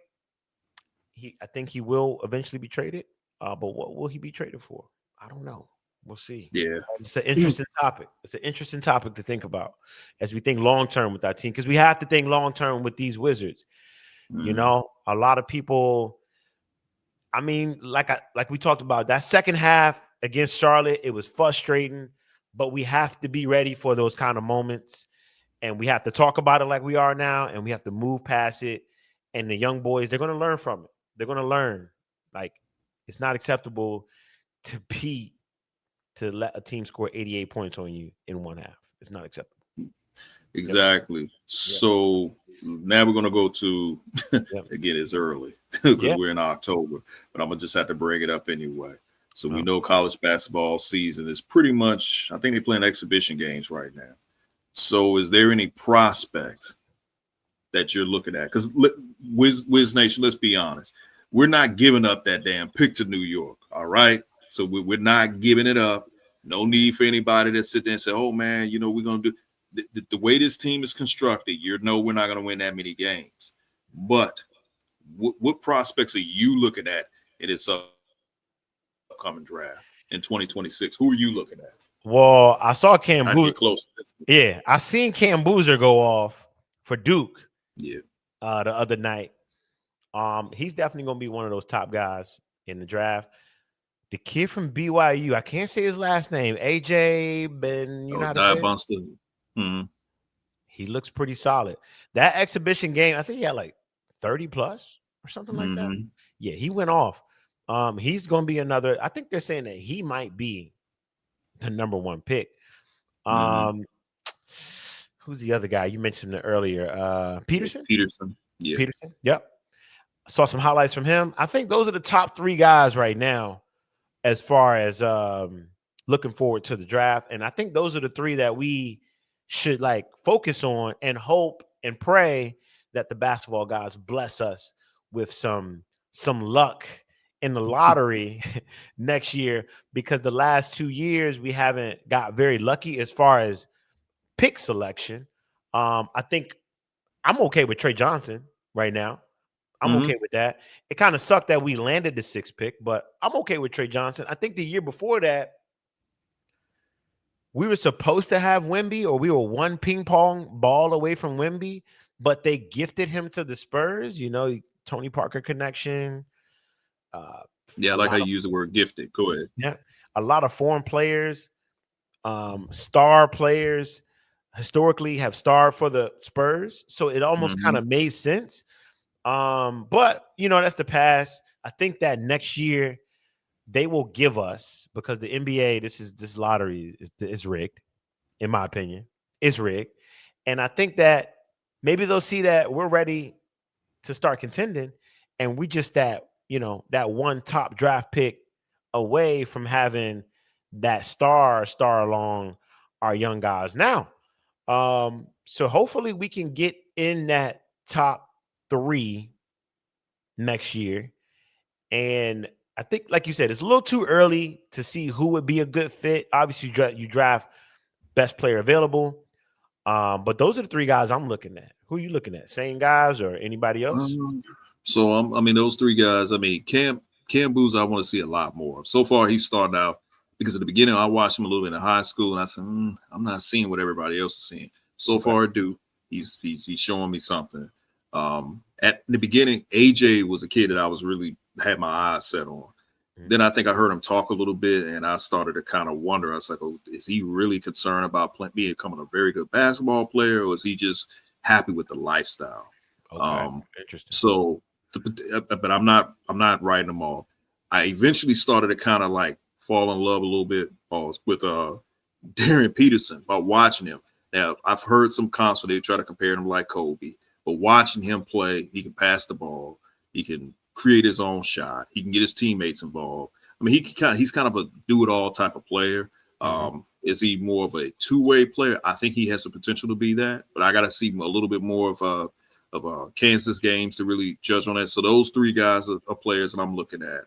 I think he will eventually be traded. But what will he be traded for? I don't know. We'll see. Yeah, it's an interesting topic. It's an interesting topic to think about as we think long term with our team, because we have to think long term with these Wizards. A lot of people. I mean, like we talked about, that second half against Charlotte, it was frustrating, but we have to be ready for those kind of moments, and we have to talk about it like we are now, and we have to move past it. And the young boys, they're going to learn from it. They're going to learn. Like, it's not acceptable to let a team score 88 points on you in one half. It's not acceptable. Exactly. Yep. So now we're going to go to, again, it's early because we're in October, but I'm going to just have to bring it up anyway. So we know college basketball season is pretty much, I think they're playing exhibition games right now. So is there any prospects that you're looking at? Because Wiz Nation, let's be honest. We're not giving up that damn pick to New York, all right? So we're not giving it up. No need for anybody to sit there and say, oh, man, we're going to do – the way this team is constructed, we're not going to win that many games. But what prospects are you looking at in this upcoming draft in 2026? Who are you looking at? Well, I saw Cam Boozer. Close. Yeah, I seen Cam Boozer go off for Duke. Yeah. The other night. He's definitely going to be one of those top guys in the draft. The kid from BYU, I can't say his last name, AJ Ben. You know how to say it? Mm-hmm. He looks pretty solid. That exhibition game, I think he had like 30 plus or something like that. Yeah, he went off. He's going to be another. I think they're saying that he might be the number one pick. Who's the other guy you mentioned earlier? Peterson. Yeah. Peterson. Yep. I saw some highlights from him. I think those are the top three guys right now, as far as looking forward to the draft. And I think those are the three that we should focus on and hope and pray that the basketball guys bless us with some luck in the lottery next year, because the last 2 years we haven't got very lucky as far as pick selection. I think I'm okay with Trey Johnson right now. I'm okay with that. It kind of sucked that we landed the 6th pick, but I'm okay with Trey Johnson. I think the year before that, we were supposed to have Wemby, or we were one ping pong ball away from Wemby, but they gifted him to the Spurs. Tony Parker connection. Yeah, I like how you use the word gifted. Go ahead. Yeah, a lot of foreign players, star players, historically have starred for the Spurs, so it almost kind of made sense. But that's the past. I think that next year they will give us, because the NBA, this lottery is rigged, in my opinion. It's rigged. And I think that maybe they'll see that we're ready to start contending, and we just that one top draft pick away from having that star along our young guys now. So hopefully we can get in that top 3 next year. And I think, like you said, it's a little too early to see who would be a good fit. Obviously, you draft best player available. But those are the 3 guys I'm looking at. Who are you looking at? Same guys or anybody else? So those 3 guys. Cam Boozer, I want to see a lot more. So far, he's starting out, because at the beginning I watched him a little bit in high school, and I said, I'm not seeing what everybody else is seeing. So far, he's showing me something. At the beginning, AJ was a kid that I was really had my eyes set on. Then I think I heard him talk a little bit, and I started to kind of wonder. I was like, oh, is he really concerned about becoming a very good basketball player, or is he just happy with the lifestyle? Okay. Interesting. So, but I'm not writing them off. I eventually started to kind of like fall in love a little bit with Darian Peterson by watching him. Now, I've heard some comps where they try to compare him like Kobe, but watching him play, he can pass the ball, he can create his own shot, he can get his teammates involved. I mean, he's kind of a do-it-all type of player. Is he more of a two-way player? I think he has the potential to be that, but I got to see a little bit more of Kansas games to really judge on that. So those three guys are players that I'm looking at.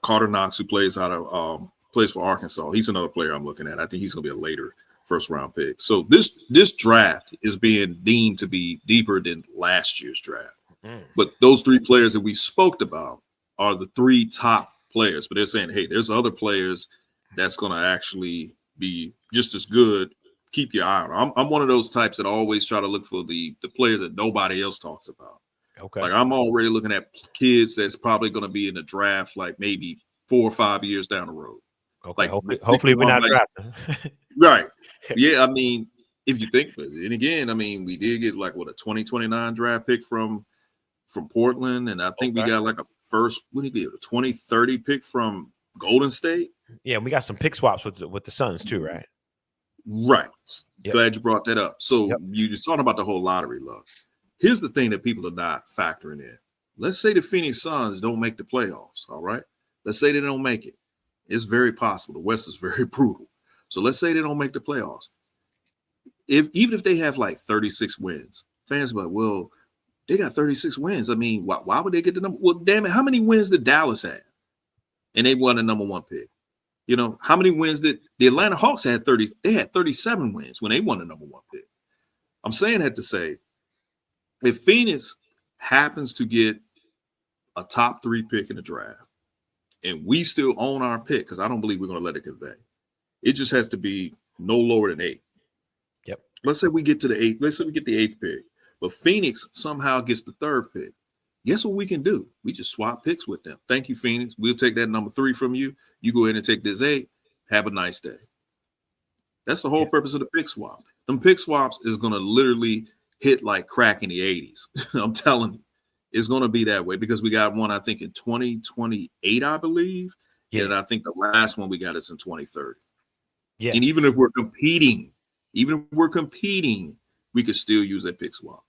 Carter Knox, who plays for Arkansas, he's another player I'm looking at. I think he's going to be a later first-round pick. So this draft is being deemed to be deeper than last year's draft. But those three players that we spoke about are the three top players. But they're saying, hey, there's other players that's going to actually be just as good. Keep your eye on. I'm one of those types that always try to look for the players that nobody else talks about. Okay. Like I'm already looking at kids that's probably going to be in the draft like maybe 4 or 5 years down the road. Okay. Like, hopefully we're not drafting. Right. Yeah. I mean, if you think, and again, I mean, we did get like a 2029 draft pick from Portland, and I think we got like a 2030 pick from Golden State. Yeah, and we got some pick swaps with the Suns too, right? Right. Yep. Glad you brought that up. So you just talking about the whole lottery luck. Here's the thing that people are not factoring in. Let's say the Phoenix Suns don't make the playoffs, all right? Let's say they don't make it. It's very possible. The West is very brutal. So let's say they don't make the playoffs. Even if they have like 36 wins, fans are like, well, they got 36 wins. I mean, why would they get the number? Well, damn it, how many wins did Dallas have? And they won the number one pick. You know, how many wins did the Atlanta Hawks had 30? They had 37 wins when they won the number one pick. I'm saying that to say, if Phoenix happens to get a top 3 pick in the draft, and we still own our pick, because I don't believe we're going to let it convey. It just has to be no lower than 8. Yep. Let's say we get to the 8th. Let's say we get the 8th pick, but Phoenix somehow gets the 3rd pick. Guess what we can do? We just swap picks with them. Thank you, Phoenix. We'll take that number 3 from you. You go ahead and take this 8. Have a nice day. That's the whole purpose of the pick swap. Them pick swaps is going to literally hit like crack in the 80s. I'm telling you, it's going to be that way because we got one, I think, in 2028, I believe. Yeah. And I think the last one we got is in 2030. Yeah. And even if we're competing, we could still use that pick swap.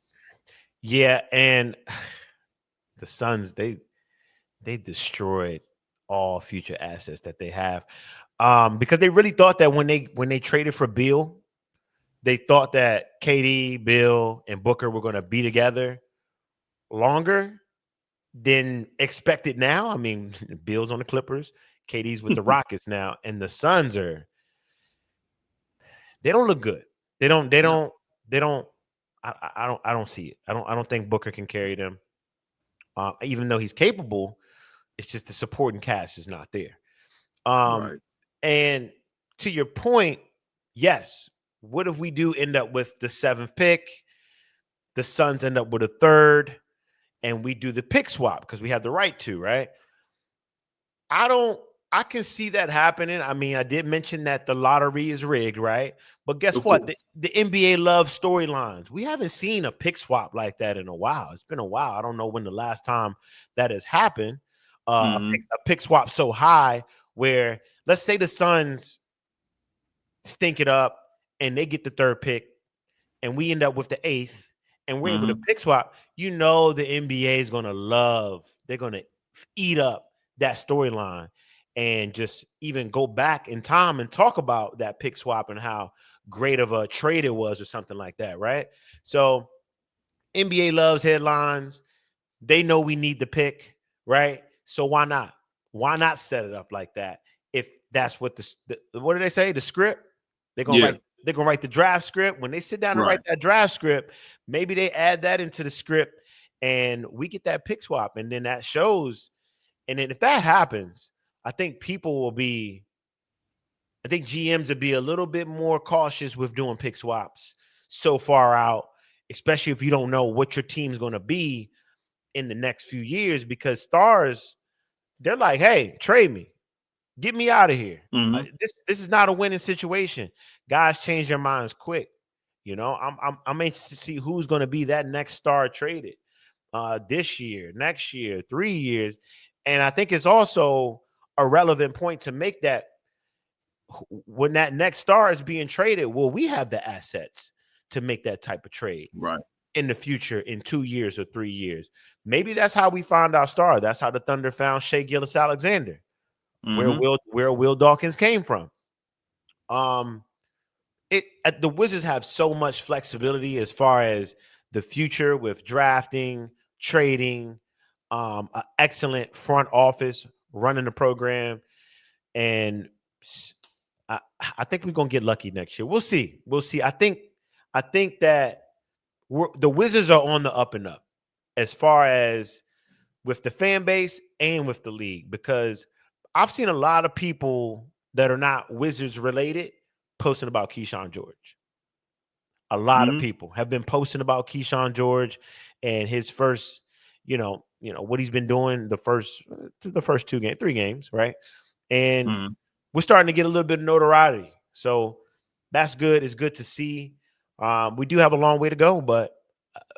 Yeah. And the Suns, they destroyed all future assets that they have. Because they really thought that when they traded for Beal, they thought that KD, Bill, and Booker were going to be together longer than expected now. I mean, Bill's on the Clippers, KD's with the Rockets now, and the Suns they don't look good. They don't I don't see it. I don't think Booker can carry them. Even though he's capable, it's just the supporting cast is not there. Right. And to your point, yes. What if we do end up with the 7th pick? The Suns end up with a 3rd, and we do the pick swap because we have the right to, right? I can see that happening. I mean, I did mention that the lottery is rigged, right? But guess what? The NBA loves storylines. We haven't seen a pick swap like that in a while. It's been a while. I don't know when the last time that has happened. A pick swap so high where, let's say the Suns stink it up, and they get the 3rd pick, and we end up with the 8th, and we're able to pick swap. You know the NBA is going to love. They're going to eat up that storyline and just even go back in time and talk about that pick swap and how great of a trade it was or something like that, right? So NBA loves headlines. They know we need the pick, right? So why not? Why not set it up like that? If that's what what do they say? The script? They're gonna write the draft script. When they sit down and write that draft script, maybe they add that into the script and we get that pick swap. And then that shows. And then if that happens, I think GMs will be a little bit more cautious with doing pick swaps so far out, especially if you don't know what your team's gonna be in the next few years, because stars, they're like, hey, trade me. Get me out of here. This is not a winning situation. Guys change their minds quick. You know, I'm anxious to see who's going to be that next star traded. this year, next year, 3 years. And I think it's also a relevant point to make that when that next star is being traded, will we have the assets to make that type of trade Right. in the future in 2 years or 3 years? Maybe that's how we found our star. That's how the Thunder found Shea Gilgeous-Alexander, where Will Dawkins came from. The Wizards have so much flexibility as far as the future with drafting, trading, an excellent front office running the program, and I think we're gonna get lucky next year. We'll see. We'll see. I think that the Wizards are on the up and up as far as with the fan base and with the league, because I've seen a lot of people that are not Wizards related posting about Keyshawn George. A lot of people have been posting about Keyshawn George and his first, what he's been doing the first 3 games, right? And we're starting to get a little bit of notoriety. So that's good. It's good to see. We do have a long way to go, but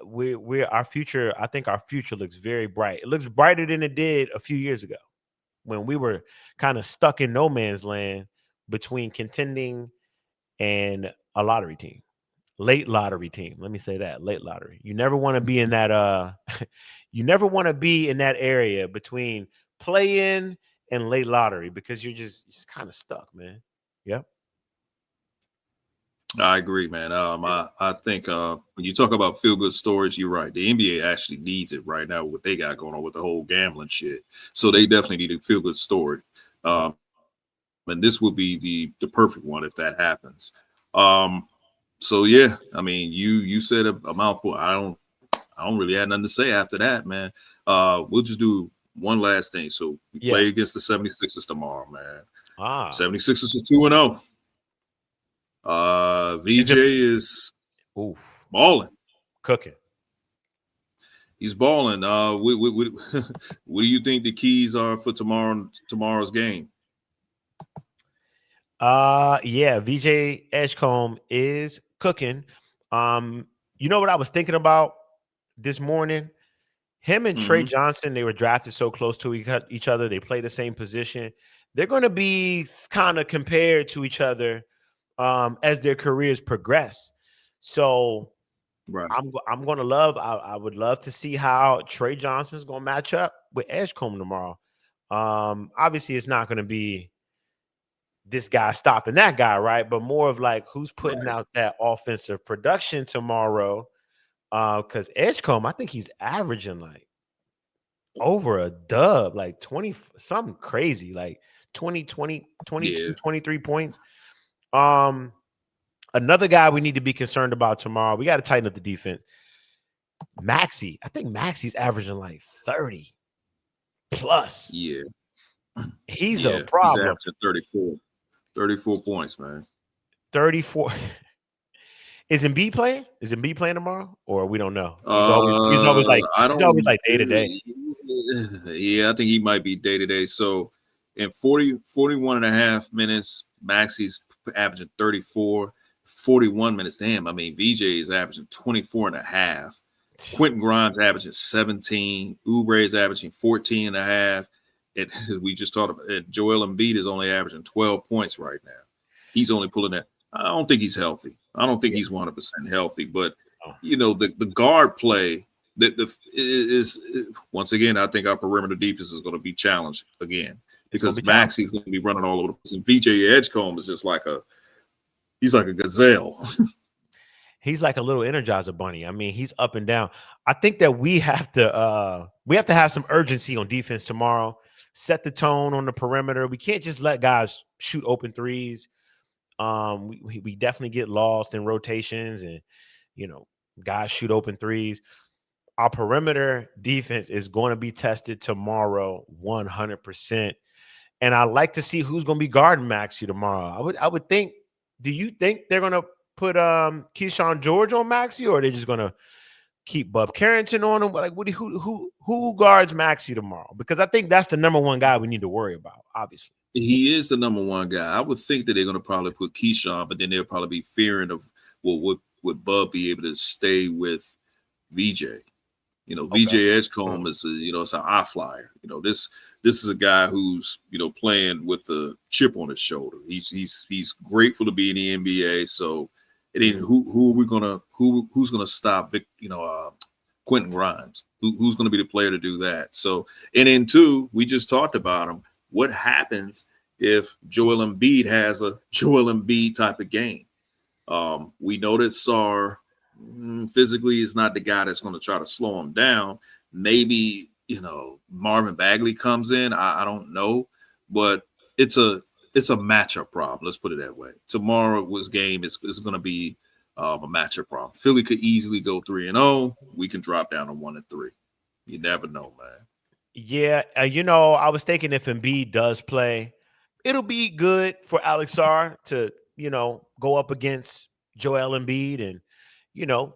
our future, I think our future looks very bright. It looks brighter than it did a few years ago when we were kind of stuck in no man's land between contending and a lottery team. Late lottery team. Let me say that. Late lottery. You never want to be in that you never want to be in that area between play-in and late lottery, because you're just kind of stuck, man. Yep. I agree, man. I think when you talk about feel good stories, you're right. The NBA actually needs it right now, what they got going on with the whole gambling shit. So they definitely need a feel good story. And this would be the perfect one if that happens. So yeah, I mean, you said a mouthful. I don't really have nothing to say after that, man. We'll just do one last thing. So we play against the 76ers tomorrow, man. 76ers are 2-0. VJ is balling, cooking. He's balling. What do you think the keys are for tomorrow's game? VJ Edgecombe is cooking. You know what I was thinking about this morning? Him and Trey Johnson, they were drafted so close to each other. They play the same position. They're going to be kind of compared to each other as their careers progress. So I'm going to love. I would love to see how Trey Johnson's going to match up with Edgecombe tomorrow. Obviously, it's not going to be this guy stopping that guy, right? But more of like who's putting out that offensive production tomorrow. Because Edgecombe, I think he's averaging like over a dub, like 20, something crazy, like 22, 23 points. Another guy we need to be concerned about tomorrow, we got to tighten up the defense. Maxey. I think Maxey's averaging like 30 plus. Yeah. He's a problem. He's averaging 34 points, man. 34. Is Embiid playing? Is Embiid playing tomorrow? Or we don't know. He's always like day to day. Yeah, I think he might be day to day. So in 41 and a half minutes, Maxey's averaging 34, 41 minutes. Damn, I mean, VJ is averaging 24 and a half. Quentin Grimes averaging 17. Oubre is averaging 14 and a half. We just talked about it. Joel Embiid is only averaging 12 points right now. He's only pulling that. I don't think he's healthy. I don't think he's 100% healthy. But the guard play is once again. I think our perimeter defense is going to be challenged again because Maxey's going to be running all over the place, and VJ Edgecombe is just he's like a gazelle. He's like a little Energizer bunny. I mean, he's up and down. I think that we have to have some urgency on defense tomorrow. Set the tone on the perimeter. We can't just let guys shoot open threes. We definitely get lost in rotations and, guys shoot open threes. Our perimeter defense is going to be tested tomorrow 100%. And I like to see who's going to be guarding Maxey tomorrow. I would think, do you think they're going to put Keyshawn George on Maxey, or are they just going to keep Bub Carrington on him? Like, who guards Maxey tomorrow? Because I think that's the number one guy we need to worry about, obviously. He is the number one guy. I would think that they're going to probably put Keyshawn, but then they'll probably be fearing of would Bub be able to stay with VJ? VJ Edgecombe is it's an eye flyer. This is a guy who's playing with a chip on his shoulder. He's grateful to be in the NBA. So it ain't who's gonna stop Quentin Grimes? Who's gonna be the player to do that? So and then two, we just talked about him. What happens if Joel Embiid has a Joel Embiid type of game? We know that Sarr physically is not the guy that's going to try to slow him down. Maybe Marvin Bagley comes in. I don't know, but it's a matchup problem. Let's put it that way. Tomorrow's game is going to be a matchup problem. Philly could easily go 3-0. We can drop down to 1-3. You never know, man. Yeah, I was thinking if Embiid does play, it'll be good for Alex Sarr to go up against Joel Embiid and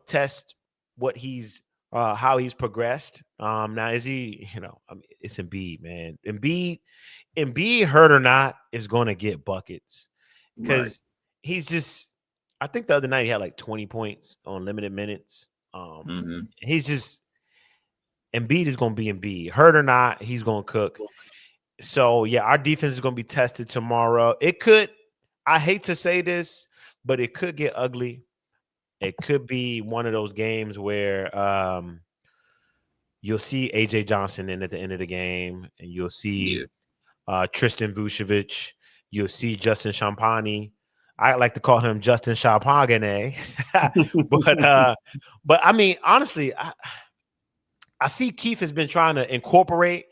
test what he's how he's progressed. Now is he it's Embiid, man. Embiid, hurt or not, is going to get buckets because he's just. I think the other night he had like 20 points on limited minutes. He's just. Embiid is going to be Embiid. Hurt or not, he's going to cook. So, yeah, our defense is going to be tested tomorrow. It could, I hate to say this, but it could get ugly. It could be one of those games where you'll see A.J. Johnson in at the end of the game, and you'll see Tristan Vucevic. You'll see Justin Champagnie. I like to call him Justin Champagne. But I mean, honestly, I see Keith has been trying to incorporate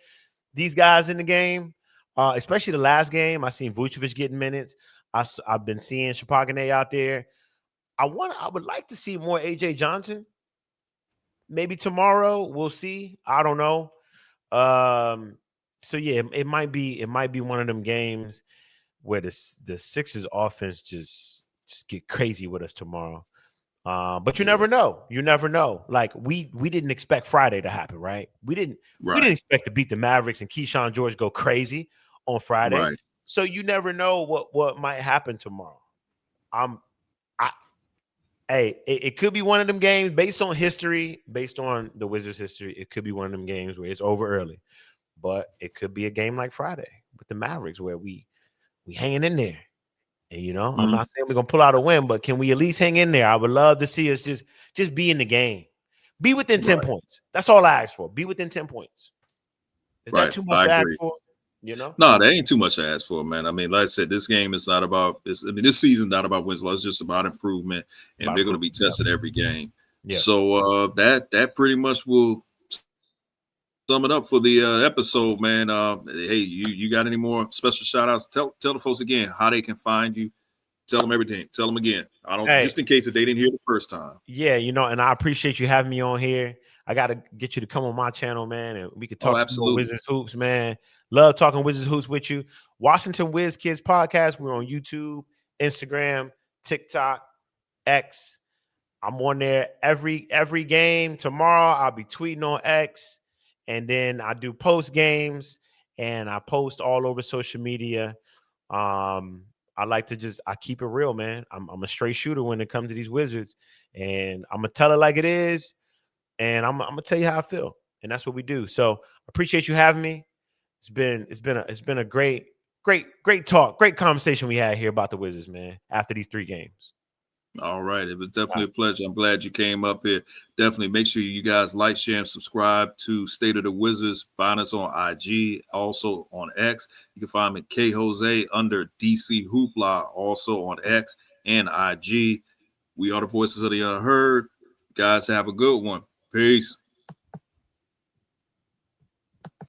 these guys in the game, especially the last game. I seen Vucevic getting minutes. I've been seeing Champagne out there. I would like to see more AJ Johnson. Maybe tomorrow we'll see. I don't know. So yeah, it might be one of them games where the Sixers offense just get crazy with us tomorrow. But you never know. You never know. Like we didn't expect Friday to happen, right? We didn't expect to beat the Mavericks and Keyshawn George go crazy on Friday. Right. So you never know what might happen tomorrow. It could be one of them games based on history, based on the Wizards' history. It could be one of them games where it's over early, but it could be a game like Friday with the Mavericks where we hanging in there. And I'm not saying we're gonna pull out a win, but can we at least hang in there? I would love to see us just be in the game, be within 10 points. That's all I ask for. Be within 10 points. Is that too much to ask for? No, that ain't too much to ask for, man. I mean, like I said, this game is not about this. I mean, this season's not about wins. It's just about improvement, and they're going to be tested every game. Yeah. So that pretty much will sum it up for the episode, man. Hey, you got any more special shout outs? Tell the folks again how they can find you. Tell them everything. Tell them again. Just in case if they didn't hear the first time. Yeah, and I appreciate you having me on here. I got to get you to come on my channel, man, and we could talk some Wizards hoops, man. Love talking Wizards hoops with you. Washington Wiz Kids Podcast. We're on YouTube, Instagram, TikTok, X. I'm on there every game. Tomorrow I'll be tweeting on X, and then I do post games, and I post all over social media. I like to I keep it real, man. I'm a straight shooter when it comes to these Wizards, and I'm gonna tell it like it is, and I'm gonna tell you how I feel, and that's what we do. So appreciate you having me. It's been a great talk, great conversation we had here about the Wizards, man. After these 3 games. All right. It was definitely a pleasure. I'm glad you came up here. Definitely make sure you guys like, share, and subscribe to State of the Wizards. Find us on IG, also on X. You can find me K Jose under DC Hoopla, also on X and IG. We are the voices of the unheard. Guys, have a good one. Peace.